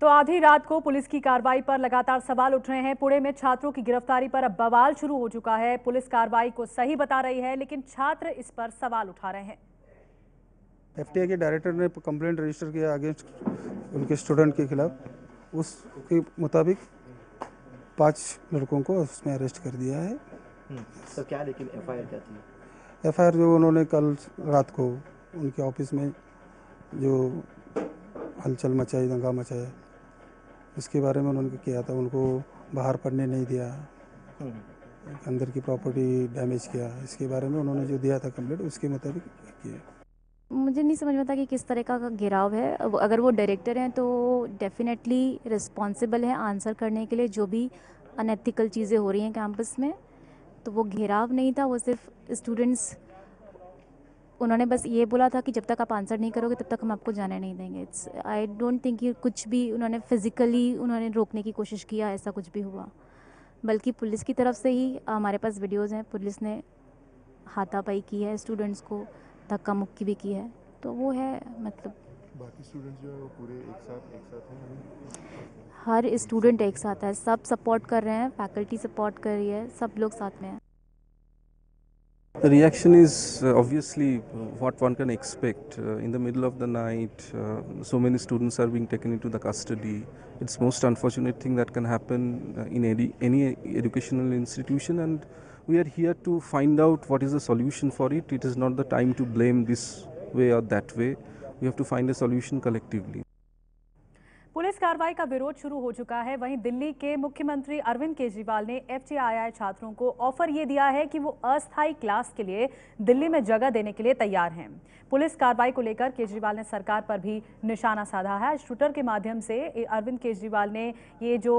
तो आधी रात को पुलिस की कार्रवाई पर लगातार सवाल उठ रहे हैं। पुणे में छात्रों की गिरफ्तारी पर अब बवाल शुरू हो चुका है। पुलिस कार्रवाई को सही बता रही है, लेकिन छात्र इस पर सवाल उठा रहे हैं। एफटीआई के डायरेक्टर ने कंप्लेंट रजिस्टर किया अगेंस्ट उनके स्टूडेंट के खिलाफ। उसके मुताबिक 5 लड़कों को उसमें अरेस्ट कर दिया है। तो क्या लेकिन एफआईआर क्या थी? एफआईआर जो उन्होंने कल रात को उनके ऑफिस में जो हलचल मचाई, दंगा मचाया, इसके बारे में उन्होंने किया था। उनको बाहर पढ़ने नहीं दिया, अंदर की प्रॉपर्टी डैमेज किया, इसके बारे में उन्होंने जो दिया था कंप्लेंट, उसके मुताबिक किया। मुझे नहीं समझ में आता कि किस तरह का घेराव है। अगर वो डायरेक्टर हैं तो डेफिनेटली रिस्पॉन्सिबल है आंसर करने के लिए जो भी अनएथिकल चीज़ें हो रही हैं कैंपस में। तो वो घेराव नहीं था, वो सिर्फ स्टूडेंट्स, उन्होंने बस ये बोला था कि जब तक आप आंसर नहीं करोगे तब तक हम आपको जाने नहीं देंगे। इट्स आई डोंट थिंक कि कुछ भी उन्होंने फिज़िकली उन्होंने रोकने की कोशिश किया, ऐसा कुछ भी हुआ। बल्कि पुलिस की तरफ से ही हमारे पास वीडियोज़ हैं, पुलिस ने हाथापाई की है, स्टूडेंट्स को धक्का मुक्की भी की है। तो वो है, मतलब बाकी स्टूडेंट्स जो है वो पूरे एक साथ हैं। हर स्टूडेंट एक साथ है, सब सपोर्ट कर रहे हैं, फैकल्टी सपोर्ट कर रही है, सब लोग साथ में हैं। The reaction is obviously what one can expect. In the middle of the night, so many students are being taken into the custody. It's most unfortunate thing that can happen in any educational institution, and we are here to find out what is the solution for it. It is not the time to blame this way or that way. We have to find a solution collectively. Police कार्रवाई का विरोध शुरू हो चुका है। वहीं दिल्ली के मुख्यमंत्री अरविंद केजरीवाल ने एफटीआई छात्रों को ऑफर ये दिया है कि वो अस्थायी क्लास के लिए दिल्ली में जगह देने के लिए तैयार हैं। पुलिस कार्रवाई को लेकर केजरीवाल ने सरकार पर भी निशाना साधा है। ट्विटर के माध्यम से अरविंद केजरीवाल ने ये जो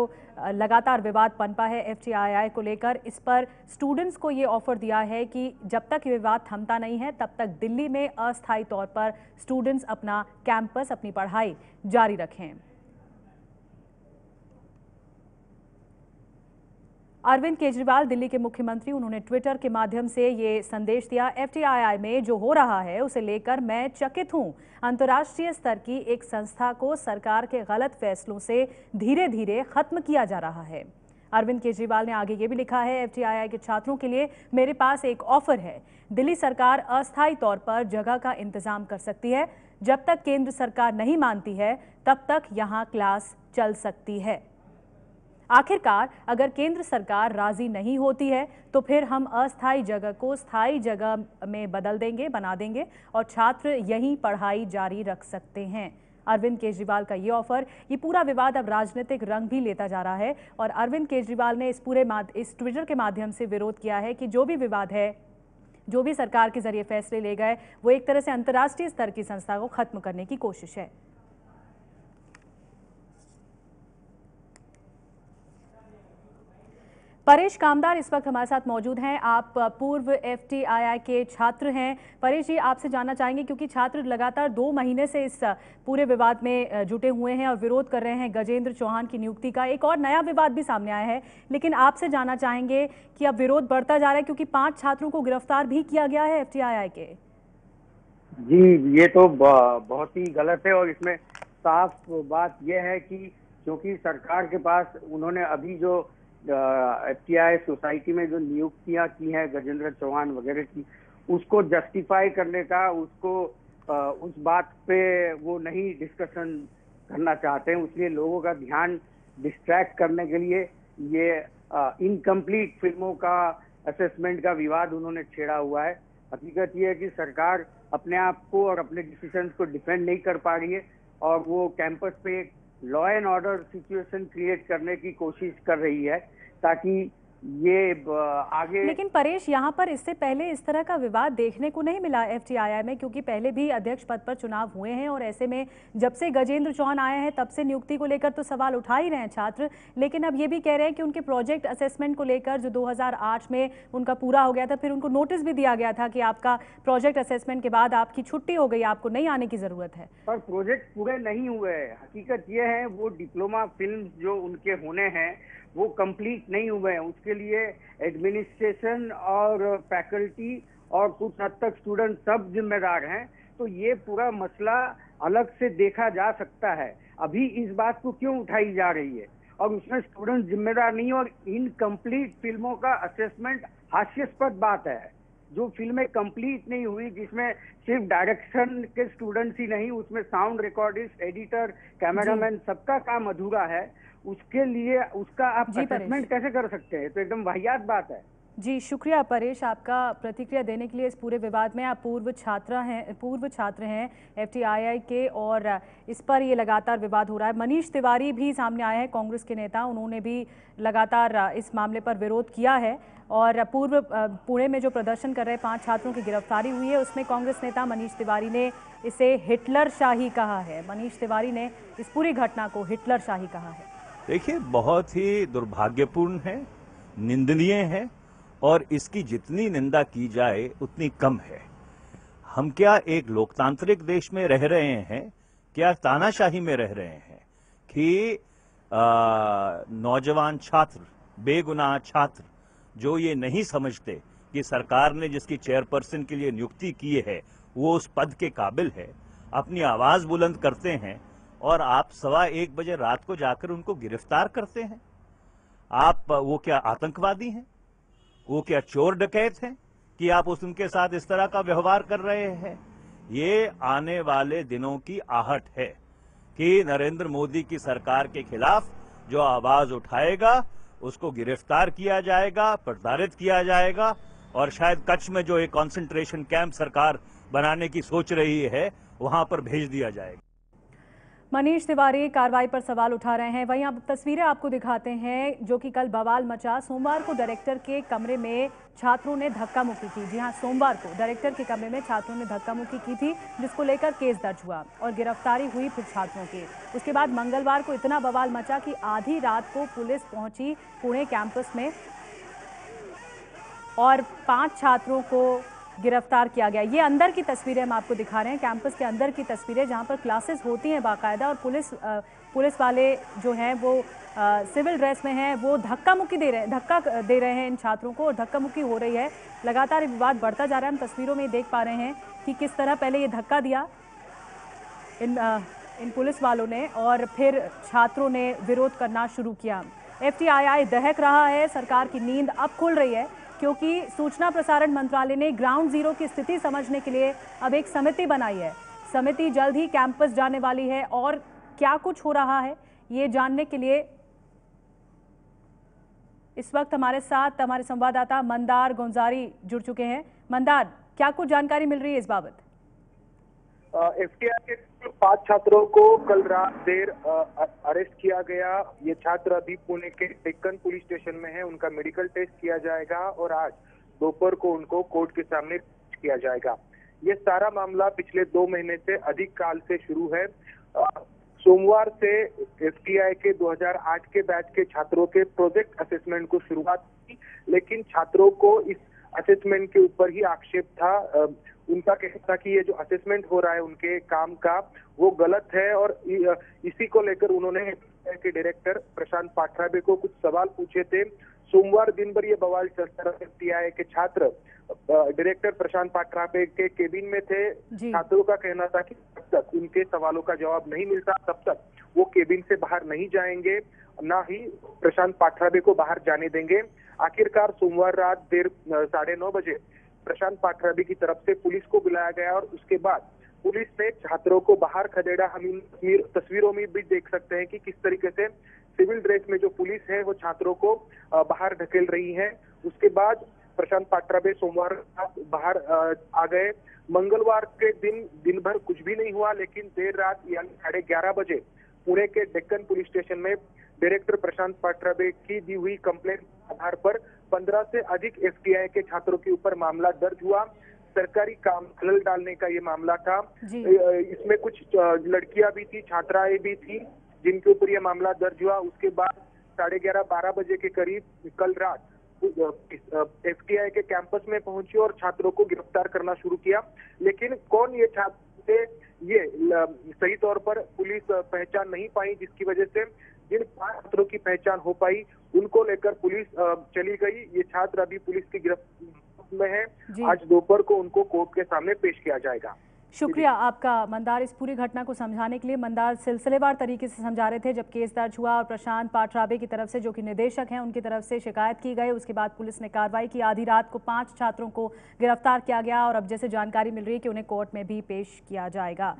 लगातार विवाद पनपा है एफटीआई को लेकर, इस पर स्टूडेंट्स को ये ऑफर दिया है कि जब तक ये विवाद थमता नहीं है तब तक दिल्ली में अस्थायी तौर पर स्टूडेंट्स अपना कैंपस, अपनी पढ़ाई जारी रखें। अरविंद केजरीवाल दिल्ली के मुख्यमंत्री, उन्होंने ट्विटर के माध्यम से ये संदेश दिया, एफटीआई में जो हो रहा है उसे लेकर मैं चकित हूं। अंतर्राष्ट्रीय स्तर की एक संस्था को सरकार के गलत फैसलों से धीरे धीरे खत्म किया जा रहा है। अरविंद केजरीवाल ने आगे ये भी लिखा है, एफटीआई के छात्रों के लिए मेरे पास एक ऑफर है। दिल्ली सरकार अस्थायी तौर पर जगह का इंतजाम कर सकती है। जब तक केंद्र सरकार नहीं मानती है तब तक यहाँ क्लास चल सकती है। आखिरकार अगर केंद्र सरकार राजी नहीं होती है तो फिर हम अस्थायी जगह को स्थायी जगह में बदल देंगे, बना देंगे और छात्र यहीं पढ़ाई जारी रख सकते हैं। अरविंद केजरीवाल का ये ऑफर, ये पूरा विवाद अब राजनीतिक रंग भी लेता जा रहा है और अरविंद केजरीवाल ने इस ट्विटर के माध्यम से विरोध किया है कि जो भी विवाद है, जो भी सरकार के जरिए फैसले ले गए, वो एक तरह से अंतर्राष्ट्रीय स्तर की संस्था को खत्म करने की कोशिश है। परेश कामदार इस वक्त हमारे साथ मौजूद हैं। आप पूर्व एफटीआई के छात्र हैं। परेश जी, आपसे जानना चाहेंगे, क्योंकि छात्र लगातार 2 महीने से इस पूरे विवाद में जुटे हुए हैं और विरोध कर रहे हैं गजेंद्र चौहान की नियुक्ति का। एक और नया विवाद भी सामने आया है, लेकिन आपसे जानना चाहेंगे कि अब विरोध बढ़ता जा रहा है क्योंकि 5 छात्रों को गिरफ्तार भी किया गया है एफटीआई के। जी, ये तो बहुत ही गलत है और इसमें साफ बात यह है कि क्योंकि सरकार के पास उन्होंने अभी जो एफटीआई सोसाइटी में जो नियुक्तियां की हैं गजेंद्र चौहान वगैरह की, उसको जस्टिफाई करने का, उसको उस बात पे वो नहीं डिस्कशन करना चाहते हैं। इसलिए लोगों का ध्यान डिस्ट्रैक्ट करने के लिए ये इनकम्प्लीट फिल्मों का असेसमेंट का विवाद उन्होंने छेड़ा हुआ है। हकीकत ये है कि सरकार अपने आप को और अपने डिसीजंस को डिफेंड नहीं कर पा रही है और वो कैंपस पे एक law and order situation create करने की कोशिश कर रही है ताकि ये आगे। लेकिन परेश, यहाँ पर इससे पहले इस तरह का विवाद देखने को नहीं मिला एफटीआई में, क्योंकि पहले भी अध्यक्ष पद पर चुनाव हुए हैं और ऐसे में जब से गजेंद्र चौहान आए हैं तब से नियुक्ति को लेकर तो सवाल उठा ही रहे हैं छात्र। लेकिन अब ये भी कह रहे हैं कि उनके प्रोजेक्ट असेसमेंट को लेकर जो 2008 में उनका पूरा हो गया था, फिर उनको नोटिस भी दिया गया था कि आपका प्रोजेक्ट असेसमेंट के बाद आपकी छुट्टी हो गई, आपको नहीं आने की जरूरत है। पर प्रोजेक्ट पूरे नहीं हुए। हकीकत ये है वो डिप्लोमा फिल्म जो उनके होने हैं वो कंप्लीट नहीं हुए हैं। उसके लिए एडमिनिस्ट्रेशन और फैकल्टी और कुछ हद तक स्टूडेंट सब जिम्मेदार हैं। तो ये पूरा मसला अलग से देखा जा सकता है, अभी इस बात को क्यों उठाई जा रही है? और उसमें स्टूडेंट जिम्मेदार नहीं, और इनकम्प्लीट फिल्मों का असेसमेंट हास्यास्पद बात है। जो फिल्में कंप्लीट नहीं हुई, जिसमें सिर्फ डायरेक्शन के स्टूडेंट्स ही नहीं, उसमें साउंड रिकॉर्डिस्ट, एडिटर, कैमरामैन, सबका काम अधूरा है, उसके लिए उसका आप असेसमेंट कैसे कर सकते हैं? तो एकदम वाहियात बात है। जी शुक्रिया परेश, आपका प्रतिक्रिया देने के लिए इस पूरे विवाद में। आप पूर्व छात्र हैं FTII के, और इस पर ये लगातार विवाद हो रहा है। मनीष तिवारी भी सामने आए हैं, कांग्रेस के नेता, उन्होंने भी लगातार इस मामले पर विरोध किया है। और पुणे में जो प्रदर्शन कर रहे 5 छात्रों की गिरफ्तारी हुई है, उसमें कांग्रेस नेता मनीष तिवारी ने इसे हिटलर शाही कहा है। मनीष तिवारी ने इस पूरी घटना को हिटलर शाही कहा है। देखिए, बहुत ही दुर्भाग्यपूर्ण है, निंदनीय है, और इसकी जितनी निंदा की जाए उतनी कम है। हम क्या एक लोकतांत्रिक देश में रह रहे हैं, क्या तानाशाही में रह रहे हैं कि नौजवान छात्र, बेगुनाह छात्र जो ये नहीं समझते कि सरकार ने जिसकी चेयरपर्सन के लिए नियुक्ति की है वो उस पद के काबिल है, अपनी आवाज बुलंद करते हैं, और आप 1:15 बजे रात को जाकर उनको गिरफ्तार करते हैं। आप वो क्या आतंकवादी हैं? वो क्या चोर डकैत हैं कि आप उनके साथ इस तरह का व्यवहार कर रहे हैं? ये आने वाले दिनों की आहट है कि नरेंद्र मोदी की सरकार के खिलाफ जो आवाज उठाएगा उसको गिरफ्तार किया जाएगा, प्रताड़ित किया जाएगा, और शायद कच्छ में जो एक कंसंट्रेशन कैंप सरकार बनाने की सोच रही है वहां पर भेज दिया जाएगा। मनीष तिवारी कार्रवाई पर सवाल उठा रहे हैं। वहीं अब तस्वीरें आपको दिखाते हैं जो कि कल बवाल मचा। सोमवार को डायरेक्टर के कमरे में छात्रों ने धक्का मुक्की की। जी हां, सोमवार को डायरेक्टर के कमरे में छात्रों ने धक्का मुक्की की थी, जिसको लेकर केस दर्ज हुआ और गिरफ्तारी हुई फिर छात्रों की। उसके बाद मंगलवार को इतना बवाल मचा कि आधी रात को पुलिस पहुंची पुणे कैंपस में और 5 छात्रों को गिरफ्तार किया गया। ये अंदर की तस्वीरें हम आपको दिखा रहे हैं, कैंपस के अंदर की तस्वीरें, जहां पर क्लासेस होती हैं बाकायदा, और पुलिस वाले जो हैं वो सिविल ड्रेस में हैं, वो धक्का दे रहे हैं इन छात्रों को, और धक्का मुक्की हो रही है। लगातार विवाद बढ़ता जा रहा है। हम तस्वीरों में देख पा रहे हैं कि किस तरह पहले ये धक्का दिया इन पुलिस वालों ने, और फिर छात्रों ने विरोध करना शुरू किया। FTII दहक रहा है, सरकार की नींद अब खुल रही है, क्योंकि सूचना प्रसारण मंत्रालय ने ग्राउंड जीरो की स्थिति समझने के लिए अब एक समिति बनाई है। समिति जल्द ही कैंपस जाने वाली है, और क्या कुछ हो रहा है ये जानने के लिए इस वक्त हमारे साथ हमारे संवाददाता मंदार गोंजारी जुड़ चुके हैं। मंदार, क्या कुछ जानकारी मिल रही है इस बाबत? FTI के 5 छात्रों को कल रात देर अरेस्ट किया गया। ये छात्र अभी पुणे के डेक्कन पुलिस स्टेशन में है, उनका मेडिकल टेस्ट किया जाएगा और आज दोपहर को उनको कोर्ट के सामने पेश किया जाएगा। ये सारा मामला पिछले 2 महीने से अधिक काल से शुरू है। सोमवार से FTI के 2008 के बैच के छात्रों के प्रोजेक्ट असेसमेंट को शुरुआत की, लेकिन छात्रों को इस असेसमेंट के ऊपर ही आक्षेप था। उनका कहना था कि ये जो असेसमेंट हो रहा है उनके काम का, वो गलत है, और इसी को लेकर उन्होंने के डायरेक्टर प्रशांत पाठराबे को कुछ सवाल पूछे थे। सोमवार दिन भर ये बवाल चलता रहा। FTI के छात्र डायरेक्टर प्रशांत पाठराबे के केबिन में थे। छात्रों का कहना था कि जब तक उनके सवालों का जवाब नहीं मिलता तब तक वो केबिन से बाहर नहीं जाएंगे, ना ही प्रशांत पाठराबे को बाहर जाने देंगे। आखिरकार सोमवार रात देर 9:30 बजे प्रशांत पाठराबे की तरफ से पुलिस को बुलाया गया, और उसके बाद पुलिस ने छात्रों को बाहर खदेड़ा। हम इन तस्वीरों में भी देख सकते हैं कि किस तरीके से सिविल ड्रेस में जो पुलिस है वो छात्रों को बाहर ढकेल रही है। उसके बाद प्रशांत पाठराबे सोमवार बाहर आ गए। मंगलवार के दिन भर कुछ भी नहीं हुआ, लेकिन देर रात यानी 11:30 बजे पुणे के डेक्कन पुलिस स्टेशन में डायरेक्टर प्रशांत पाठराबे की दी हुई कंप्लेंट के आधार पर 15 से अधिक FTI के छात्रों के ऊपर मामला दर्ज हुआ। सरकारी काम खलल डालने का ये मामला था। इसमें कुछ लड़कियां भी थी, छात्राएं भी थी, जिनके ऊपर ये मामला दर्ज हुआ। उसके बाद 11:30-12 बजे के करीब कल रात FTI के कैंपस में पहुंची और छात्रों को गिरफ्तार करना शुरू किया। लेकिन कौन ये छात्र थे, ये सही तौर पर पुलिस पहचान नहीं पाई, जिसकी वजह से जिन 5 छात्रों की पहचान हो पाई उनको लेकर पुलिस चली गई। ये छात्र अभी पुलिस की गिरफ्त में है। आज दोपहर को उनको कोर्ट के सामने पेश किया जाएगा। शुक्रिया आपका मंदार, इस पूरी घटना को समझाने के लिए। मंदार सिलसिलेवार तरीके से समझा रहे थे। जब केस दर्ज हुआ और प्रशांत पाठराबे की तरफ से, जो कि निदेशक हैं, उनकी तरफ से शिकायत की गई, उसके बाद पुलिस ने कार्रवाई की। आधी रात को 5 छात्रों को गिरफ्तार किया गया और अब जैसे जानकारी मिल रही है कि उन्हें कोर्ट में भी पेश किया जाएगा।